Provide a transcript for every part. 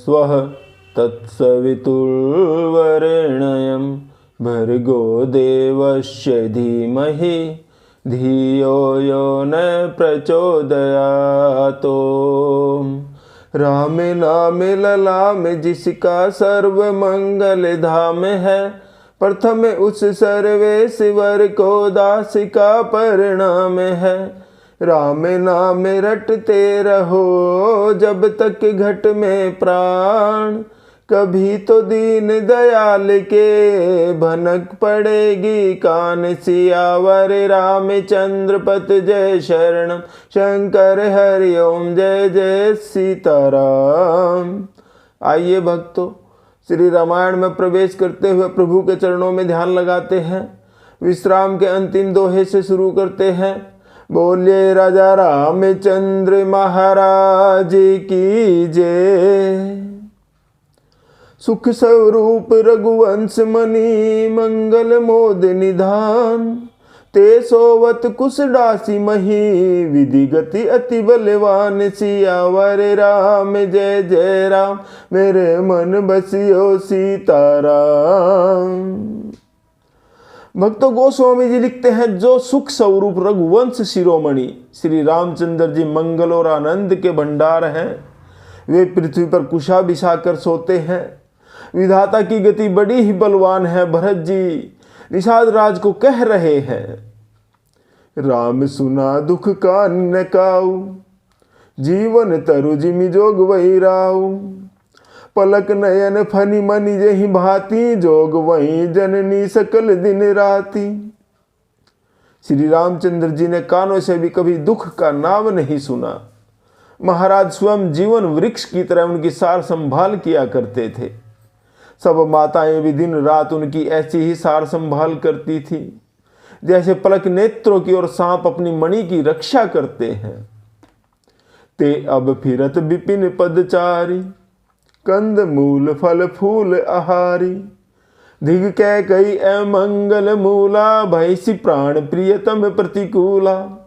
स्वः तत्सवितुर्वरेण्यं भर्गो देवस्य धीमहि धियो यो न प्रचोदयातो। राम नाम ललाम जिसका सर्व मंगल धाम है, प्रथम उस सर्वेश्वर को दास का परिणाम है। राम नाम रटते रहो जब तक घट में प्राण, कभी तो दीन दयाल के भनक पड़ेगी कान। सियावर रामचंद्र पत जय शरणम, शंकर हरि ओम जय जय सीताराम। आइए भक्तों, श्री रामायण में प्रवेश करते हुए प्रभु के चरणों में ध्यान लगाते हैं। विश्राम के अंतिम दोहे से शुरू करते हैं। बोलिए राजा रामचंद्र महाराज की जय। सुख स्वरूप रघुवंश मणि मंगल मोद निधान, ते सोवत कुश दासी मही विधि गति अति बलवान। सियावर राम जय जय राम, मेरे मन बसियो सीताराम। भक्तों, गोस्वामी जी लिखते हैं, जो सुख स्वरूप रघुवंश शिरोमणि श्री रामचंद्र जी मंगल और आनंद के भंडार हैं, वे पृथ्वी पर कुशा बिछा कर सोते हैं। विधाता की गति बड़ी ही बलवान है। भरत जी निषाद राज को कह रहे हैं, राम सुना दुख का न काऊ, जीवन तरु जिमि जोग वही राऊ। पलक नयन फनी मनि जही भांति, जोग वही जननी सकल दिन राती। श्री रामचंद्र जी ने कानों से भी कभी दुख का नाम नहीं सुना। महाराज स्वयं जीवन वृक्ष की तरह उनकी सार संभाल किया करते थे। सब माताएं भी दिन रात उनकी ऐसी ही सार संभाल करती थी, जैसे पलक नेत्रों की और सांप अपनी मणि की रक्षा करते हैं। ते अब फिरत विपिन पदचारी, कंद मूल फल फूल आहारी। धिग कह कई अमंगल मूला, भैसी प्राण प्रियतम प्रतिकूला।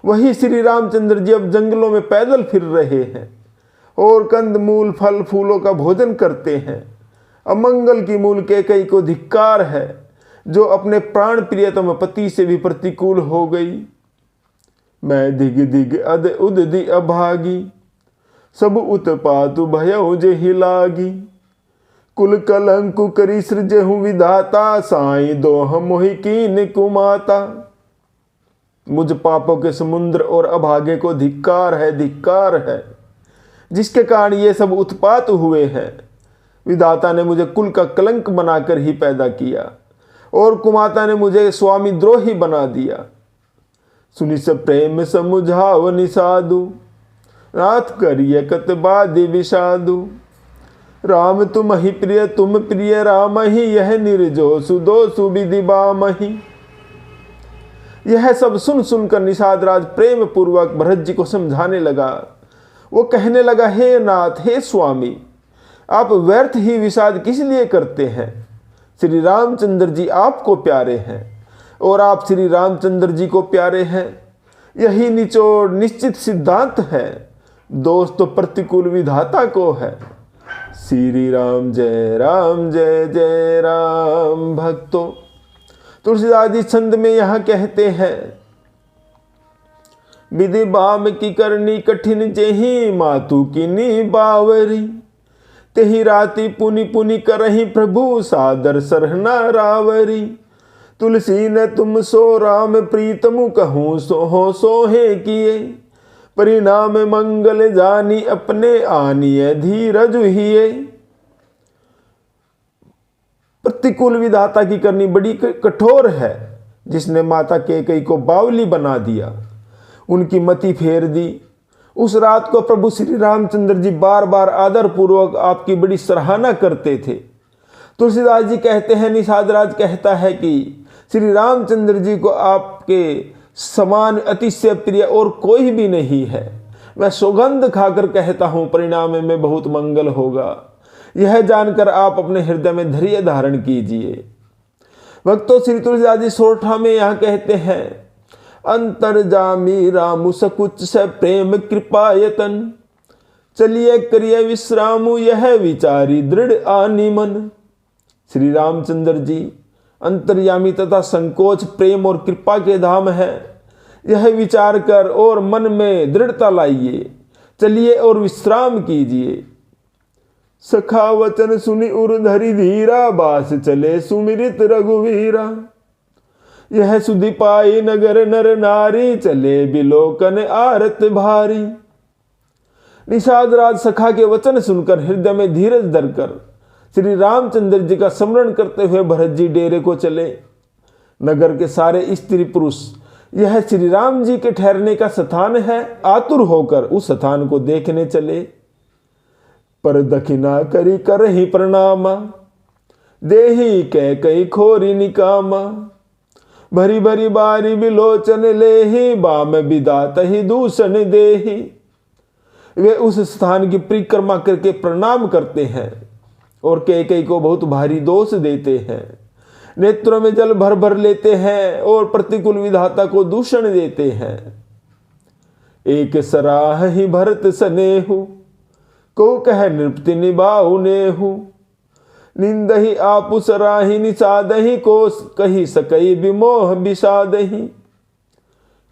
वही श्री रामचंद्र जी अब जंगलों में पैदल फिर रहे हैं और कंद मूल फल फूलों का भोजन करते हैं। अमंगल की मूल कैकई को धिक्कार है, जो अपने प्राण प्रियतम पति से भी प्रतिकूल हो गई। मैं दिग दिग अद उद दि अभागी, सब उत्पातु भयउ जेहि लागी। कुल कलंकु करी सृजहु विधाता, साई दोह मोहि कीन कुमाता। मुझ पापों के समुद्र और अभागे को धिक्कार है, धिक्कार है, जिसके कारण ये सब उत्पात हुए हैं। विधाता ने मुझे कुल का कलंक बनाकर ही पैदा किया और कुमाता ने मुझे स्वामी द्रोही बना दिया। सुनि सब प्रेम समुझाव निसाधु, नाथ करिय कतबादि विषादु। राम तुम ही प्रिय तुम प्रिय राम ही, यह निर्जो सुदोषु विधि बामहि। यह सब सुन सुनकर निषाद राज प्रेम पूर्वक भरत जी को समझाने लगा। वो कहने लगा, हे नाथ, हे स्वामी, आप व्यर्थ ही विषाद किस लिए करते हैं। श्री रामचंद्र जी आपको प्यारे हैं और आप श्री रामचंद्र जी को प्यारे हैं। यही निचोड़ निश्चित सिद्धांत है। दोष तो प्रतिकूल विधाता को है। श्री राम जय जय राम। भक्तों, तुलसीदास जी छंद में यहाँ कहते हैं, विधि बाम की करनी कठिन जेहि, मातु कीनी बावरी। तेहि राति पुनि पुनि करहि प्रभु, सादर सरहना रावरी। तुलसी न तुम सो राम प्रीतमु, कहूँ सोहो सोहे किए। परिणाम मंगल जानी, अपने आनिय धीरज हिए। प्रतिकूल विधाता की करनी बड़ी कठोर है, जिसने माता कैकेयी को बावली बना दिया, उनकी मति फेर दी। उस रात को प्रभु श्री रामचंद्र जी बार बार आदर पूर्वक आपकी बड़ी सराहना करते थे। तुलसीदास जी कहते हैं, निषाद राज कहता है कि श्री रामचंद्र जी को आपके समान अतिशय प्रिय और कोई भी नहीं है। मैं सौगंध खाकर कहता हूं, परिणाम में बहुत मंगल होगा। यह जानकर आप अपने हृदय में धैर्य धारण कीजिए। भक्तों, श्री तुलसीदास जी सोरठा में यहाँ कहते हैं, अंतर्जामी रामु सकुच से प्रेम कृपायतन, चलिए करिए विश्राम यह विचारी दृढ़ आनी मन। श्री रामचंद्र जी अंतर्यामी तथा संकोच प्रेम और कृपा के धाम है। यह विचार कर और मन में दृढ़ता लाइए, चलिए और विश्राम कीजिए। सखा वचन सुनि उर धरि धीरा, बास चले सुमिरित रघुवीरा। यह सुधि पाई नगर नर नारी, चले बिलोकन आरत भारी। निषाद राज सखा के वचन सुनकर हृदय में धीरज धरकर श्री रामचंद्र जी का स्मरण करते हुए भरत जी डेरे को चले। नगर के सारे स्त्री पुरुष यह श्री राम जी के ठहरने का स्थान है, आतुर होकर उस स्थान को देखने चले। पर दखिना करी कर ही प्रणामा, देही कह कई खोरी निकामा। भरी भरी बारी बिलोचन लेही, बाम बिदात ही दूषण देही। वे उस स्थान की परिक्रमा करके प्रणाम करते हैं और कई को बहुत भारी दोष देते हैं। नेत्रों में जल भर भर लेते हैं और प्रतिकूल विधाता को दूषण देते हैं। एक सराह ही भरत सनेहु, को कह नृपति निभाऊ नेहु। निंद ही आपु सराही निषादही, को कही सकई विमोह विषादही।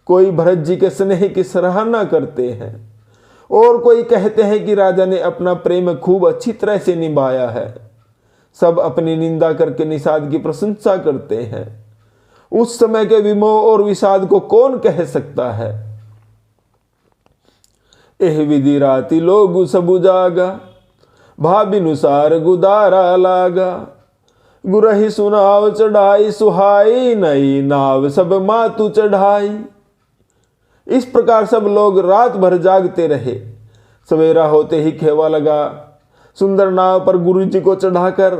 कोई भरत जी के स्नेह की सराहना करते हैं और कोई कहते हैं कि राजा ने अपना प्रेम खूब अच्छी तरह से निभाया है। सब अपनी निंदा करके निषाद की प्रशंसा करते हैं। उस समय के विमोह और विषाद को कौन कह सकता है। एह विधि राति लोग सब जागा, भाबिनुसार गुदारा लागा। गुरहि सुनाव चढ़ाई सुहाई, नई नाव सब मातु चढ़ाई। इस प्रकार सब लोग रात भर जागते रहे। सवेरा होते ही खेवा लगा। सुंदर नाव पर गुरु जी को चढ़ाकर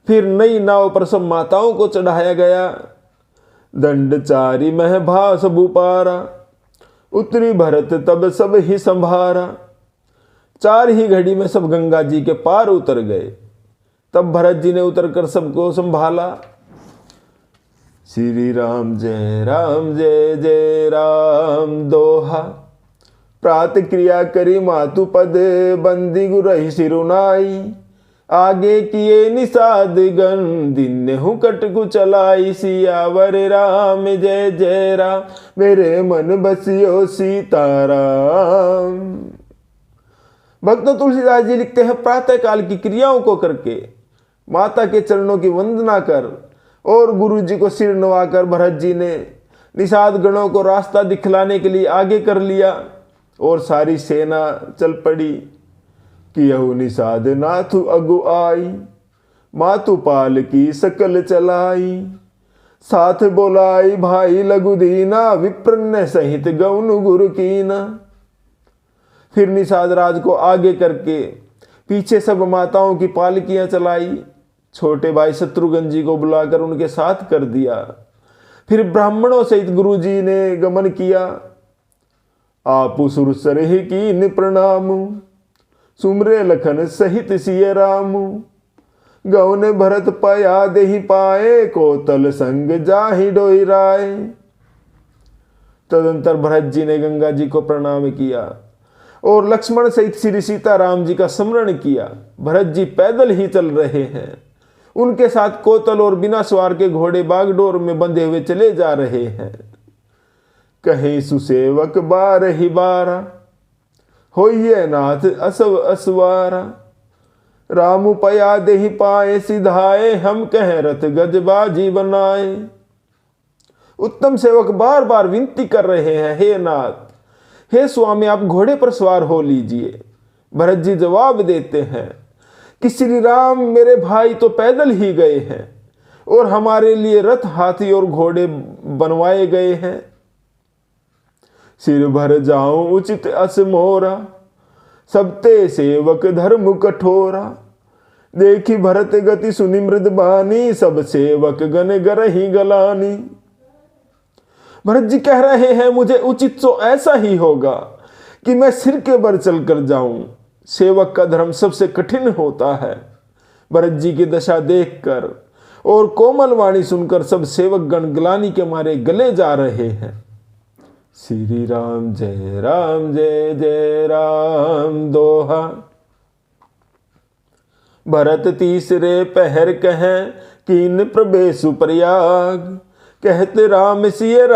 फिर नई नाव पर सब माताओं को चढ़ाया गया। दंड चारी मह भास बुपारा, उतरी भरत तब सब ही संभारा। 4 ही घड़ी में सब गंगा जी के पार उतर गए। तब भरत जी ने उतरकर सबको संभाला। श्री राम जय जय राम दोहा। प्रात क्रिया करी मातु पद, बंदी गुरहि सिरुनाई। आगे किए निषाद गण, दिन हूँ कटकु चलाई। सियावर राम जय राम, मेरे मन बसियो सीताराम। भक्त तुलसीदास जी लिखते हैं, प्रातः काल की क्रियाओं को करके माता के चरणों की वंदना कर और गुरु जी को सिर नवाकर भरत जी ने निषाद गणों को रास्ता दिखलाने के लिए आगे कर लिया और सारी सेना चल पड़ी। कियहु निषाद नाथु अगु आई, मातु पाल की सकल चलाई। साथ बोलाई भाई लघु दीना, विप्रन्न सहित गौनु गुरु कीना। फिर निषाद राज को आगे करके पीछे सब माताओं की पालकियां चलाई। छोटे भाई शत्रुघ्न जी को बुलाकर उनके साथ कर दिया। फिर ब्राह्मणों सहित गुरु जी ने गमन किया। आपु सुरसर ही कीन प्रणामु, सुमरे लखन सहित सिय रामु। गौने भरत पाया देहि पाए, कोतल संग जाहि डोई राय। तदंतर भरत जी ने गंगा जी को प्रणाम किया और लक्ष्मण सहित श्री सीताराम जी का स्मरण किया। भरत जी पैदल ही चल रहे हैं। उनके साथ कोतल और बिना सवार के घोड़े बागडोर में बंधे हुए चले जा रहे हैं। कहीं सुसेवक बार ही बारा, होइए नाथ असव असवारा। रामु पया देहि पाए सिधाए, हम कह रथ गजबाजी बनाए। उत्तम सेवक बार बार विनती कर रहे हैं, हे नाथ, हे स्वामी, आप घोड़े पर सवार हो लीजिए। भरत जी जवाब देते हैं कि श्री राम मेरे भाई तो पैदल ही गए हैं और हमारे लिए रथ, हाथी और घोड़े बनवाए गए हैं। सिर भर जाऊं उचित अस मोरा, सबते सेवक धर्म कठोरा। देखी भरत गति सुनि मृद बानी, सब सेवक गण गरहि गलानी। भरत जी कह रहे हैं, मुझे उचित तो ऐसा ही होगा कि मैं सिर के बल चलकर जाऊं। सेवक का धर्म सबसे कठिन होता है। भरत जी की दशा देखकर और कोमल वाणी सुनकर सब सेवक गण ग्लानि के मारे गले जा रहे हैं। श्री राम जय जय राम दोहा। भरत तीसरे पहर कहें कीन प्रवेशु प्रयाग, कहते राम सिय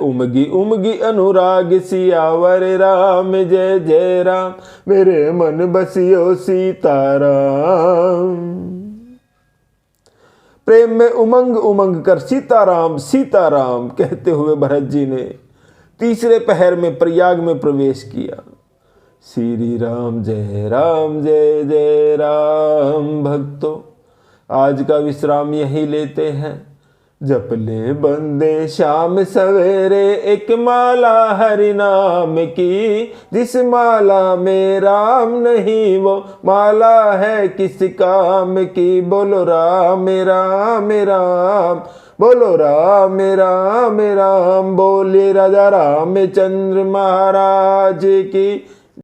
उमगी उमगी अनुराग, सियावर राम जय राम, मेरे मन बसियो सीताराम। प्रेम में उमंग उमंग कर सीताराम सीताराम कहते हुए भरत जी ने तीसरे पहर में प्रयाग में प्रवेश किया। श्री राम जय राम। भक्तों, आज का विश्राम यही लेते हैं। जप ले बंदे शाम सवेरे एक माला हरि नाम की, जिस माला में राम नहीं वो माला है किस काम की। बोलो राम राम राम, बोलो राम राम राम, बोले राजा रामचंद्र महाराज की